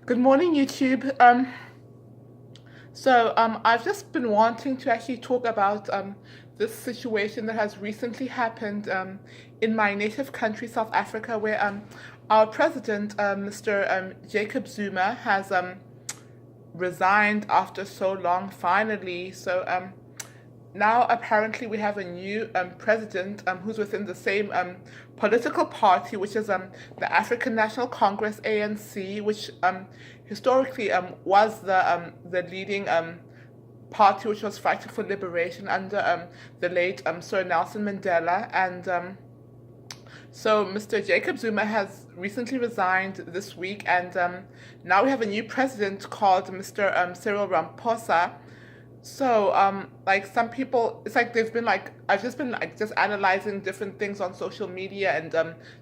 Good morning, YouTube. I've just been wanting to actually talk about this situation that has recently happened in my native country, South Africa, where our president, Mr. Jacob Zuma, has resigned after so long, finally. Now apparently we have a new president who's within the same political party, which is the African National Congress (ANC), which historically was the leading party which was fighting for liberation under the late Sir Nelson Mandela. So Mr. Jacob Zuma has recently resigned this week, and now we have a new president called Mr. Cyril Ramphosa. Like some people, it's like they've been like, I've just been like just analyzing different things on social media and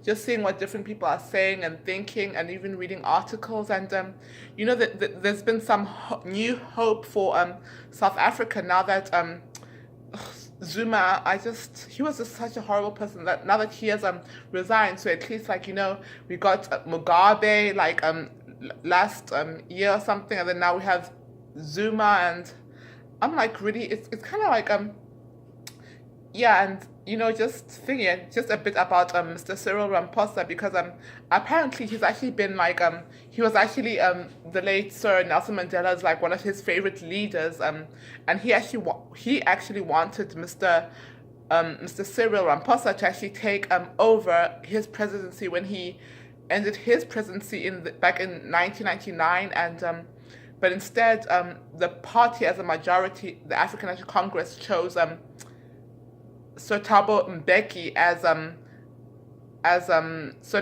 just seeing what different people are saying and thinking, and even reading articles. And there's been some new hope for South Africa now that Zuma, he was just such a horrible person that now that he has resigned, so at least we got Mugabe last year or something, and then now we have Zuma. And I'm like, really, it's kind of like yeah. And just thinking just a bit about Mr. Cyril Ramaphosa, because apparently he's actually been he was actually the late Sir Nelson Mandela's like one of his favorite leaders, and he actually wanted Mr. Cyril Ramaphosa to actually take over his presidency when he ended his presidency back in 1999. And but instead, the party as a majority, the African National Congress, chose Sir Thabo Mbeki as Sir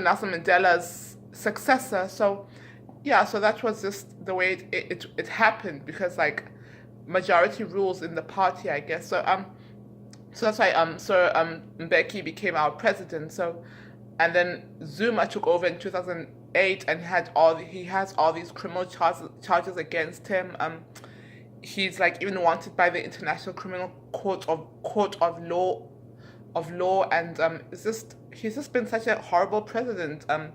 Nelson Mandela's successor. So yeah, so that was just the way it happened, because like majority rules in the party, I guess. So that's why Sir Mbeki became our president. So, and then Zuma took over in 2008 and he has all these criminal charges against him. He's like even wanted by the International Criminal Court of Law, and he's just been such a horrible president, and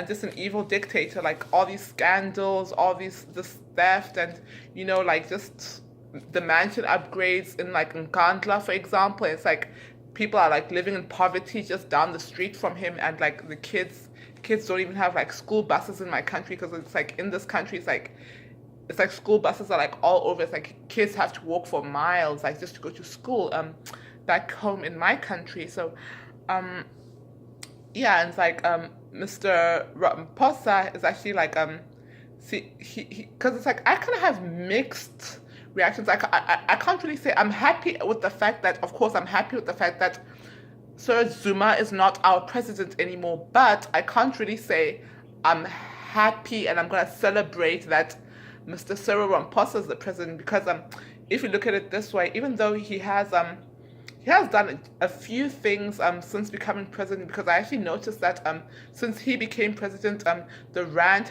just an evil dictator. Like all these scandals, this theft, and like just the mansion upgrades in Nkandla, for example. It's like people are like living in poverty just down the street from him, and like the kids don't even have like school buses in my country, because it's like in this country it's like school buses are like all over. It's like kids have to walk for miles like just to go to school back home in my country. So yeah, and it's like Mr. Ramaphosa is actually like he because it's like I kind of have mixed reactions. I can't really say I'm happy with the fact that, of course I'm happy with the fact that Sir Zuma is not our president anymore, but I can't really say I'm happy and I'm gonna celebrate that Mr. Cyril Ramaphosa is the president, because if you look at it this way, even though he has done a few things since becoming president, because I actually noticed that since he became president, the rand,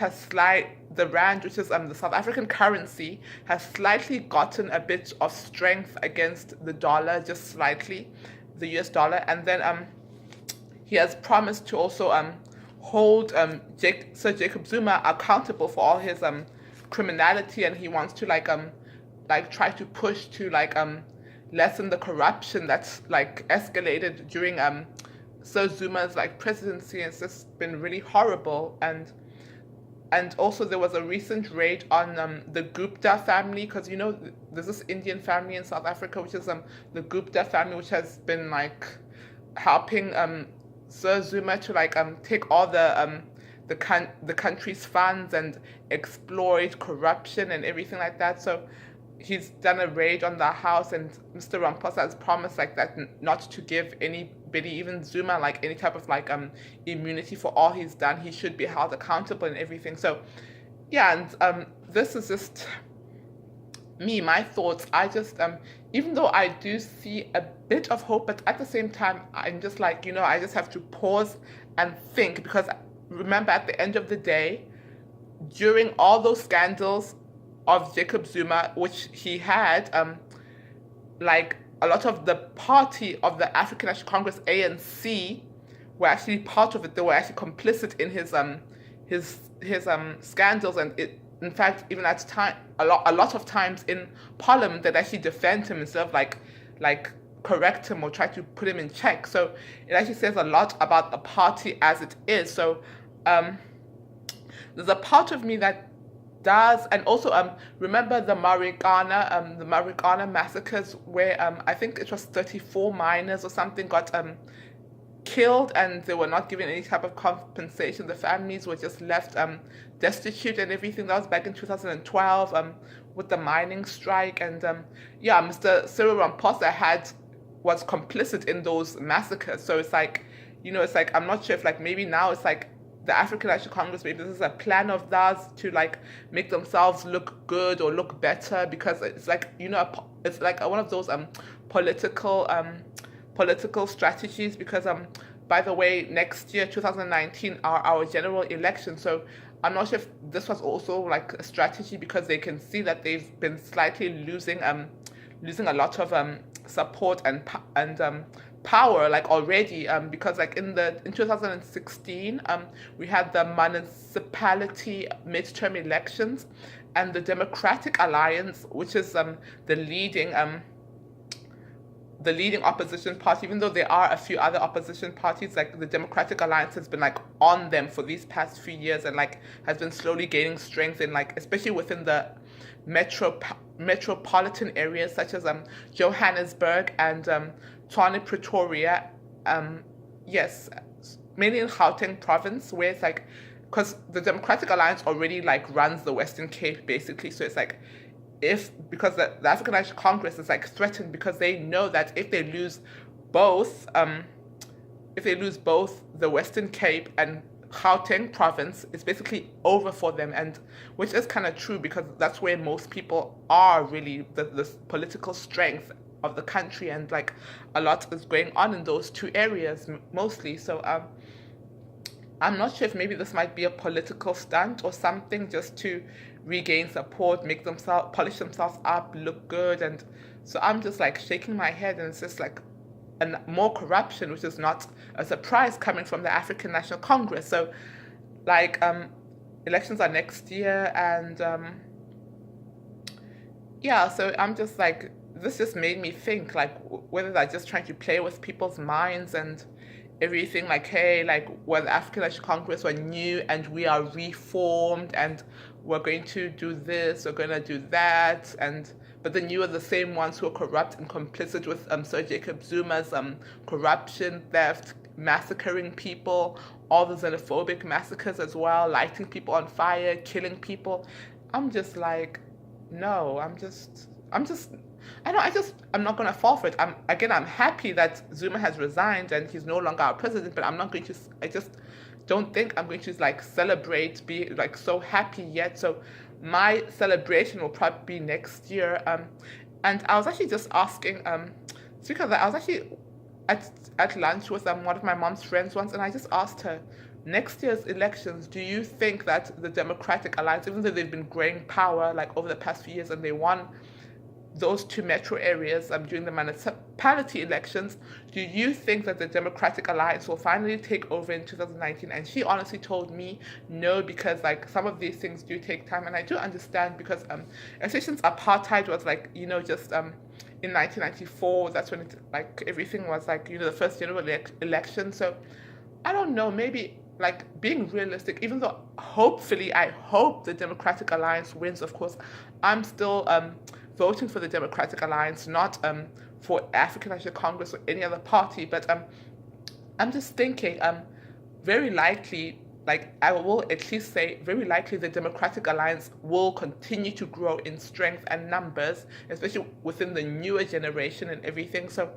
which is the South African currency, has slightly gotten a bit of strength against the dollar, just slightly, the US dollar. And then he has promised to also hold Sir Jacob Zuma accountable for all his criminality, and he wants to try to push to lessen the corruption that's escalated during Sir Zuma's presidency. It's just been really horrible. And also there was a recent raid on the Gupta family, because there's this Indian family in South Africa, which is the Gupta family, which has been helping Sir Zuma to take all the country's funds and exploit corruption and everything like that. So he's done a raid on the house, and Mr. Ramaphosa has promised that not to give anybody, even Zuma, any type of immunity for all he's done. He should be held accountable and everything. So yeah, and this is just my thoughts. I just even though I do see a bit of hope, but at the same time I'm just I just have to pause and think, because remember, at the end of the day, during all those scandals of Jacob Zuma, which he had, a lot of the party of the African National Congress (ANC) were actually part of it. They were actually complicit in his scandals, and it, in fact, even at time a lot of times in Parliament that actually defend him instead of like correct him or try to put him in check. So it actually says a lot about the party as it is. So there's a part of me that does, and also remember the Marikana massacres where I think it was 34 miners or something got killed, and they were not given any type of compensation. The families were just left destitute and everything. That was back in 2012 with the mining strike, and yeah, Mr. Cyril Ramaphosa was complicit in those massacres. So it's like, it's like, I'm not sure if like maybe now it's like the African National Congress, maybe this is a plan of theirs to like make themselves look good or look better, because it's like, it's like one of those political strategies, because by the way, next year 2019 are our general election. So I'm not sure if this was also like a strategy, because they can see that they've been slightly losing a lot of support and power like already, because like in 2016 we had the municipality midterm elections, and the Democratic Alliance, which is the leading opposition party, even though there are a few other opposition parties, like the Democratic Alliance has been like on them for these past few years, and like has been slowly gaining strength in like, especially within the metropolitan areas such as Johannesburg and Tshwane, Pretoria, yes, mainly in Gauteng province, where it's like, because the Democratic Alliance already like runs the Western Cape basically, so it's like, because the African National Congress is like threatened, because they know that if they lose both the Western Cape and Gauteng province, it's basically over for them, and which is kind of true, because that's where most people are really, the political strength of the country, and like a lot is going on in those two areas mostly. So I'm not sure if maybe this might be a political stunt or something, just to regain support, polish themselves up, look good. And so I'm just like shaking my head, and it's just like more corruption, which is not a surprise coming from the African National Congress. So like elections are next year, and yeah, so I'm just like, this just made me think like whether they're just trying to play with people's minds and everything, like, hey, like, well, the African National Congress were new and we are reformed and we're going to do this, we're going to do that, but then you are the same ones who are corrupt and complicit with Sir Jacob Zuma's corruption, theft, massacring people, all the xenophobic massacres as well, lighting people on fire, killing people. I'm just like, no, I'm not going to fall for it. I'm happy that Zuma has resigned and he's no longer our president, but I just don't think I'm going to like celebrate, be like so happy yet. So my celebration will probably be next year. And I was actually just asking, because I was actually at lunch with one of my mom's friends once, and I just asked her, next year's elections, do you think that the Democratic Alliance, even though they've been growing power like over the past few years and they won those two metro areas during the municipality elections, do you think that the Democratic Alliance will finally take over in 2019? And she honestly told me no, because like some of these things do take time, and I do understand, because especially since apartheid was like, just in 1994, that's when everything was like, the first general election. So I don't know, maybe like being realistic, even though hopefully I hope the Democratic Alliance wins, of course, I'm still voting for the Democratic Alliance, not for African National Congress or any other party. But I'm just thinking, very likely, like I will at least say, very likely the Democratic Alliance will continue to grow in strength and numbers, especially within the newer generation and everything. So,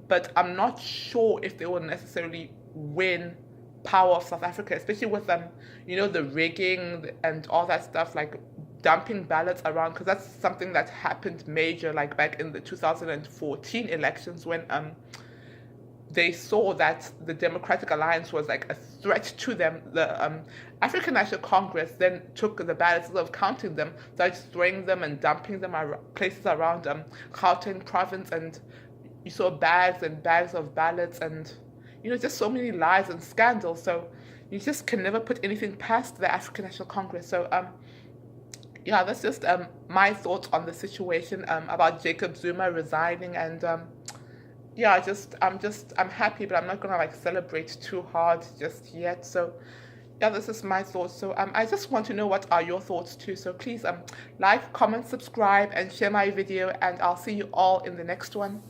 but I'm not sure if they will necessarily win power of South Africa, especially with the rigging and all that stuff, like dumping ballots around, because that's something that happened major, like back in the 2014 elections, when they saw that the Democratic Alliance was like a threat to them. The African National Congress then took the ballots, instead of counting them, started throwing them and dumping them places around Gauteng province, and you saw bags and bags of ballots, and just so many lies and scandals. So you just can never put anything past the African National Congress. So yeah, that's just my thoughts on the situation about Jacob Zuma resigning. And yeah, I'm happy, but I'm not gonna like celebrate too hard just yet. So yeah, this is my thoughts. So I just want to know what are your thoughts too. So please like, comment, subscribe, and share my video, and I'll see you all in the next one.